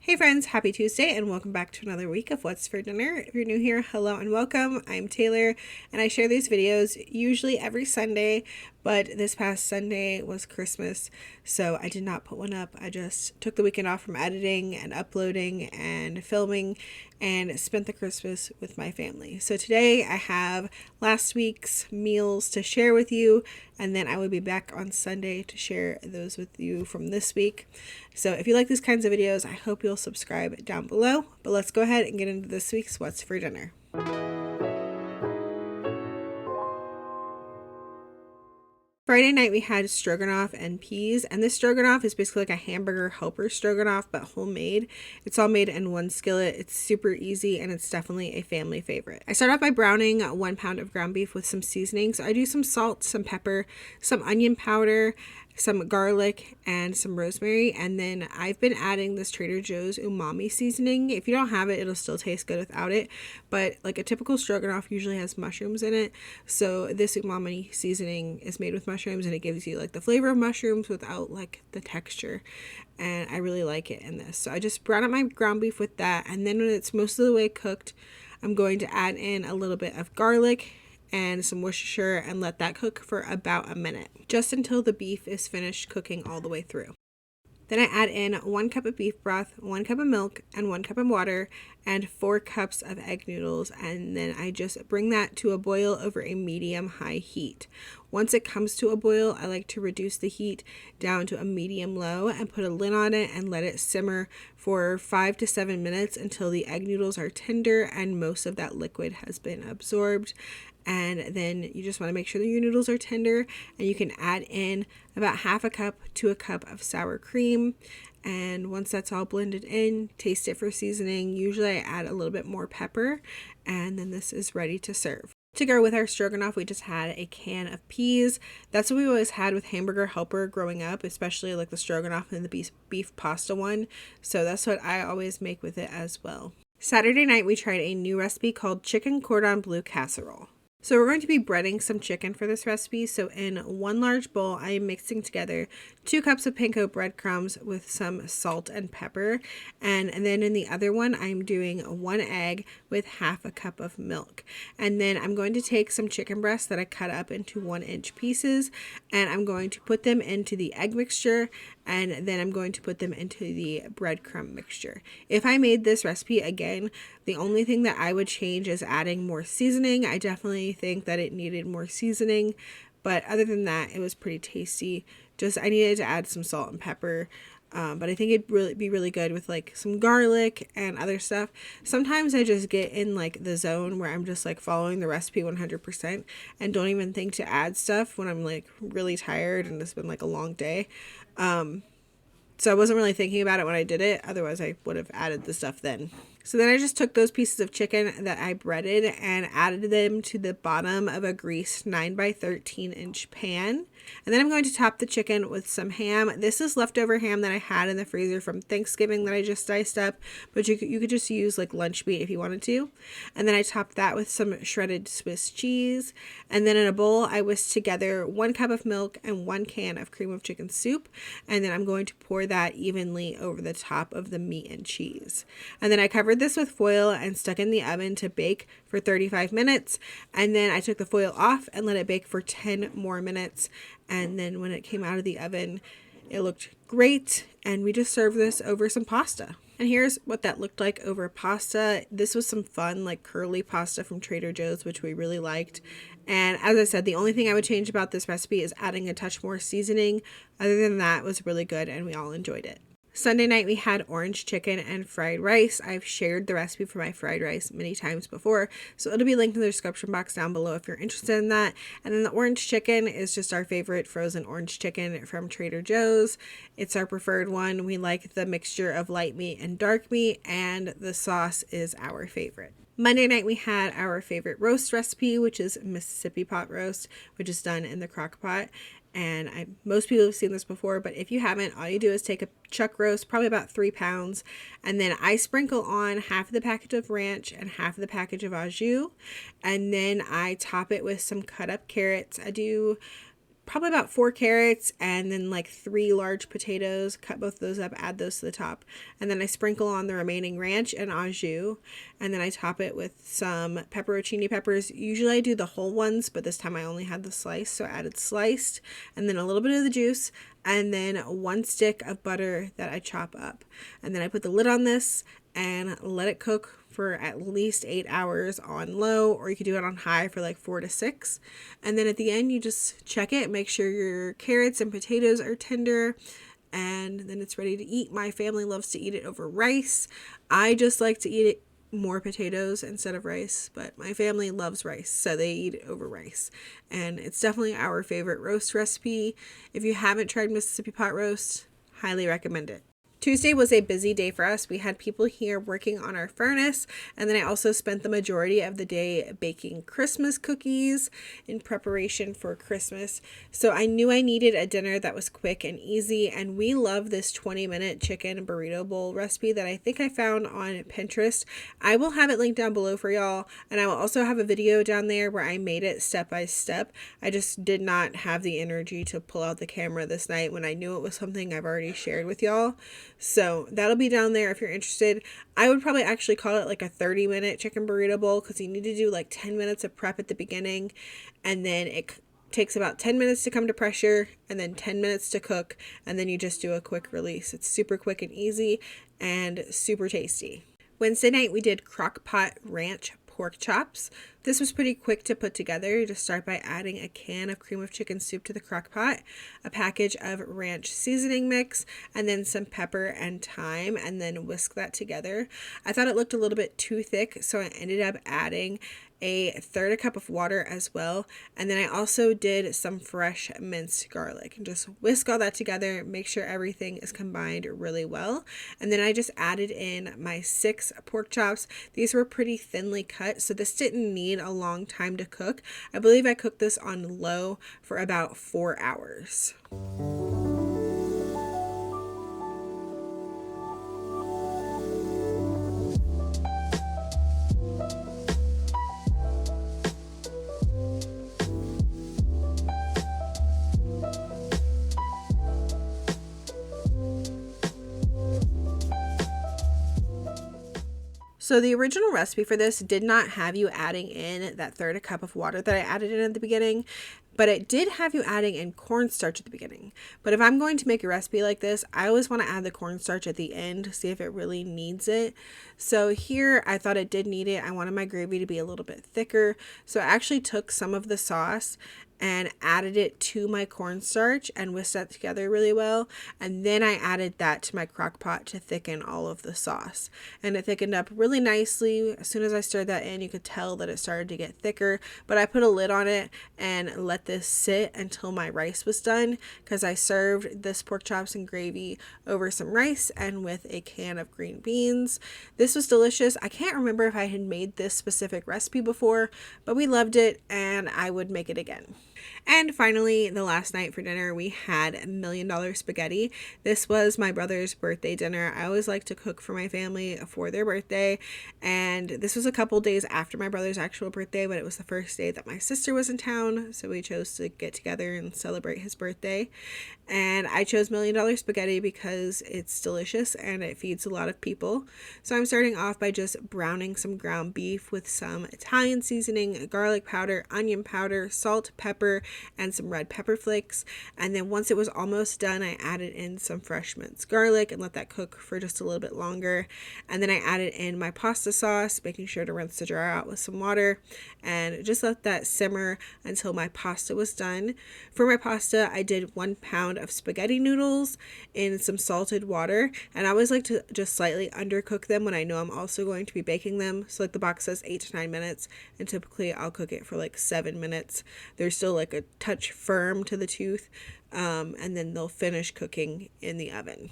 Hey friends, happy Tuesday and welcome back to another week of What's for Dinner. If you're new here, hello and welcome. I'm Taylor and I share these videos usually every Sunday, but this past Sunday was Christmas, so I did not put one up. I just took the weekend off from editing and uploading and filming and spent the Christmas with my family. So today I have last week's meals to share with you, and then I will be back on Sunday to share those with you from this week. So if you like these kinds of videos, I hope you'll subscribe down below. But let's go ahead and get into this week's What's for Dinner. Friday night we had stroganoff and peas, and this stroganoff is basically like a hamburger helper stroganoff but homemade. It's all made in one skillet. It's super easy and it's definitely a family favorite. I start off by browning 1 pound of ground beef with some seasoning. So I do some salt, some pepper, some onion powder, some garlic, and some rosemary, and then I've been adding this Trader Joe's umami seasoning. If you don't have it, it'll still taste good without it, but like a typical stroganoff usually has mushrooms in it, so this umami seasoning is made with mushrooms and it gives you like the flavor of mushrooms without like the texture, and I really like it in this. So I just brown up my ground beef with that, and then when it's most of the way cooked, I'm going to add in a little bit of garlic and some Worcestershire and let that cook for about a minute, just until the beef is finished cooking all the way through. Then I add in 1 cup of beef broth, 1 cup of milk, and 1 cup of water, and 4 cups of egg noodles, and then I just bring that to a boil over a medium-high heat. Once it comes to a boil, I like to reduce the heat down to a medium-low and put a lid on it and let it simmer for 5 to 7 minutes until the egg noodles are tender and most of that liquid has been absorbed. And then you just want to make sure that your noodles are tender, and you can add in about half a cup to a cup of sour cream. And once that's all blended in, taste it for seasoning. Usually I add a little bit more pepper, and then this is ready to serve. To go with our stroganoff, we just had a can of peas. That's what we always had with hamburger helper growing up, especially like the stroganoff and the beef pasta one. So that's what I always make with it as well. Saturday night, we tried a new recipe called chicken cordon bleu casserole. So we're going to be breading some chicken for this recipe. So in 1 large bowl, I am mixing together 2 cups of panko breadcrumbs with some salt and pepper. And then in the other one, I'm doing 1 egg with half a cup of milk. And then I'm going to take some chicken breasts that I cut up into 1-inch pieces, and I'm going to put them into the egg mixture, and then I'm going to put them into the breadcrumb mixture. If I made this recipe again, the only thing that I would change is adding more seasoning. I definitely think that it needed more seasoning, but other than that, it was pretty tasty. Just I needed to add some salt and pepper, but I think it'd be really good with like some garlic and other stuff. Sometimes I just get in like the zone where I'm just like following the recipe 100% and don't even think to add stuff when I'm like really tired and it's been like a long day. So I wasn't really thinking about it when I did it. Otherwise, I would have added the stuff then. So then I just took those pieces of chicken that I breaded and added them to the bottom of a greased 9x13-inch pan. And then I'm going to top the chicken with some ham. This is leftover ham that I had in the freezer from Thanksgiving that I just diced up, but you could just use like lunch meat if you wanted to. And then I topped that with some shredded Swiss cheese. And then in a bowl, I whisked together 1 cup of milk and 1 can of cream of chicken soup. And then I'm going to pour that evenly over the top of the meat and cheese. And then I covered this with foil and stuck in the oven to bake for 35 minutes. And then I took the foil off and let it bake for 10 more minutes. And then when it came out of the oven, it looked great. And we just served this over some pasta. And here's what that looked like over pasta. This was some fun, like curly pasta from Trader Joe's, which we really liked. And as I said, the only thing I would change about this recipe is adding a touch more seasoning. Other than that, it was really good and we all enjoyed it. Sunday night, we had orange chicken and fried rice. I've shared the recipe for my fried rice many times before, so it'll be linked in the description box down below if you're interested in that. And then the orange chicken is just our favorite frozen orange chicken from Trader Joe's. It's our preferred one. We like the mixture of light meat and dark meat, and the sauce is our favorite. Monday night, we had our favorite roast recipe, which is Mississippi pot roast, which is done in the crock pot. And most people have seen this before, but if you haven't, all you do is take a chuck roast, probably about 3 pounds, and then I sprinkle on half of the package of ranch and half of the package of au jus, and then I top it with some cut up carrots. I do probably about 4 carrots and then like 3 large potatoes, cut both of those up, add those to the top. And then I sprinkle on the remaining ranch and au jus. And then I top it with some pepperoncini peppers. Usually I do the whole ones, but this time I only had the slice. So I added sliced and then a little bit of the juice and then 1 stick of butter that I chop up. And then I put the lid on this and let it cook for at least 8 hours on low, or you could do it on high for like 4 to 6. And then at the end, you just check it, make sure your carrots and potatoes are tender, and then it's ready to eat. My family loves to eat it over rice. I just like to eat it more potatoes instead of rice, but my family loves rice, so they eat it over rice. And it's definitely our favorite roast recipe. If you haven't tried Mississippi pot roast, highly recommend it. Tuesday was a busy day for us. We had people here working on our furnace, and then I also spent the majority of the day baking Christmas cookies in preparation for Christmas. So I knew I needed a dinner that was quick and easy, and we love this 20-minute chicken burrito bowl recipe that I think I found on Pinterest. I will have it linked down below for y'all, and I will also have a video down there where I made it step by step. I just did not have the energy to pull out the camera this night when I knew it was something I've already shared with y'all. So that'll be down there if you're interested. I would probably actually call it like a 30-minute chicken burrito bowl because you need to do like 10 minutes of prep at the beginning, and then it takes about 10 minutes to come to pressure and then 10 minutes to cook, and then you just do a quick release. It's super quick and easy and super tasty. Wednesday night we did crock pot ranch pork chops. This was pretty quick to put together. You just start by adding a can of cream of chicken soup to the crock pot, a package of ranch seasoning mix, and then some pepper and thyme, and then whisk that together. I thought it looked a little bit too thick, so I ended up adding a third a cup of water as well. And then I also did some fresh minced garlic and just whisk all that together, make sure everything is combined really well. And then I just added in my 6 pork chops. These were pretty thinly cut, so this didn't need a long time to cook. I believe I cooked this on low for about 4 hours. So the original recipe for this did not have you adding in that third a cup of water that I added in at the beginning, but it did have you adding in cornstarch at the beginning. But if I'm going to make a recipe like this, I always want to add the cornstarch at the end to see if it really needs it. So here I thought it did need it. I wanted my gravy to be a little bit thicker. So I actually took some of the sauce and added it to my cornstarch and whisked that together really well. And then I added that to my crock pot to thicken all of the sauce. And it thickened up really nicely. As soon as I stirred that in, you could tell that it started to get thicker. But I put a lid on it and let this sit until my rice was done, because I served this pork chops and gravy over some rice and with a can of green beans. This was delicious. I can't remember if I had made this specific recipe before, but we loved it and I would make it again. And finally, the last night for dinner, we had $1 million spaghetti. This was my brother's birthday dinner. I always like to cook for my family for their birthday. And this was a couple days after my brother's actual birthday, but it was the first day that my sister was in town. So we chose to get together and celebrate his birthday. And I chose $1 million spaghetti because it's delicious and it feeds a lot of people. So I'm starting off by just browning some ground beef with some Italian seasoning, garlic powder, onion powder, salt, pepper, and some red pepper flakes. And then once it was almost done, I added in some fresh minced garlic and let that cook for just a little bit longer. And then I added in my pasta sauce, making sure to rinse the jar out with some water and just let that simmer until my pasta was done. For my pasta, I did 1 pound of spaghetti noodles in some salted water, and I always like to just slightly undercook them when I know I'm also going to be baking them. So like the box says 8 to 9 minutes, and typically I'll cook it for like 7 minutes. They're still like a touch firm to the tooth, and then they'll finish cooking in the oven.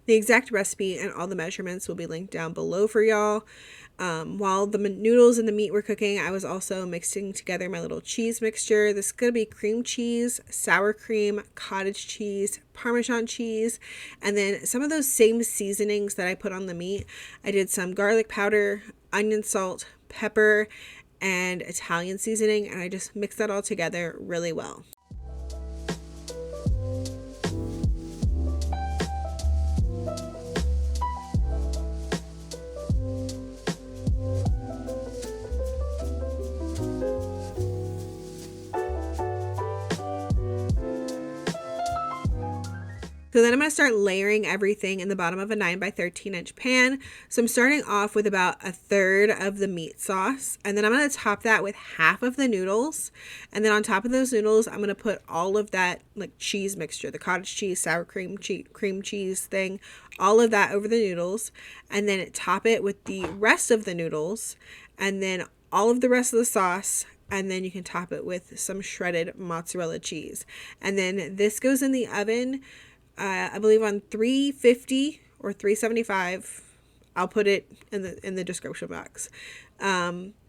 The exact recipe and all the measurements will be linked down below for y'all. While the noodles and the meat were cooking, I was also mixing together my little cheese mixture. This is going to be cream cheese, sour cream, cottage cheese, Parmesan cheese, and then some of those same seasonings that I put on the meat. I did some garlic powder, onion salt, pepper, and Italian seasoning, and I just mixed that all together really well. So then I'm going to start layering everything in the bottom of a 9 by 13 inch pan. So I'm starting off with about a third of the meat sauce, and then I'm going to top that with half of the noodles. And then on top of those noodles, I'm going to put all of that like cheese mixture, the cottage cheese, sour cream, cream cheese thing, all of that over the noodles, and then top it with the rest of the noodles, and then all of the rest of the sauce. And then you can top it with some shredded mozzarella cheese. And then this goes in the oven, I believe on 350 or 375. I'll put it in the description box.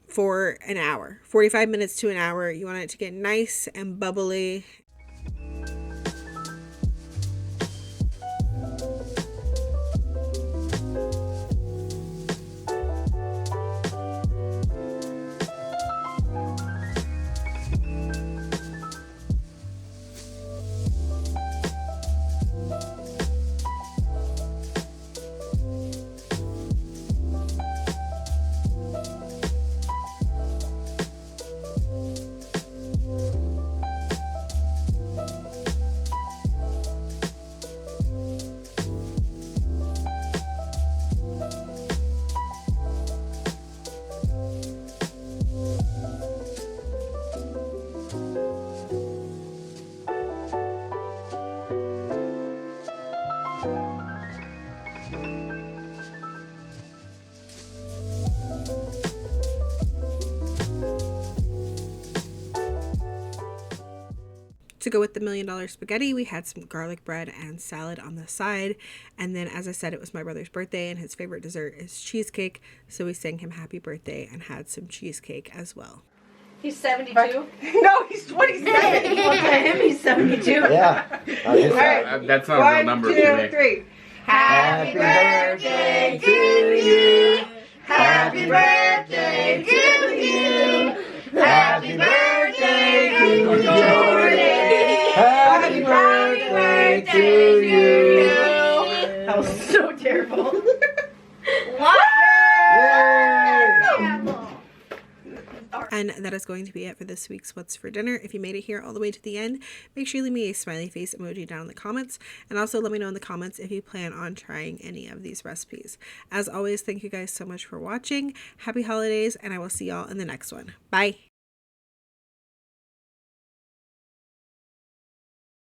For an hour, 45 minutes to an hour. You want it to get nice and bubbly. To go with the $1 million spaghetti, we had some garlic bread and salad on the side. And then, as I said, it was my brother's birthday, and his favorite dessert is cheesecake. So we sang him happy birthday and had some cheesecake as well. He's 72? No, he's 27. Well, to him, he's 72. Yeah. All right. That's not a real number to me. 1, 2, 3. Happy birthday to you. Happy birthday to you. Happy birthday to Jordan. Happy birthday to you. That was so terrible. Yay! And that is going to be it for this week's What's for Dinner. If you made it here all the way to the end, make sure you leave me a smiley face emoji down in the comments. And also let me know in the comments if you plan on trying any of these recipes. As always, thank you guys so much for watching. Happy holidays, and I will see y'all in the next one. Bye.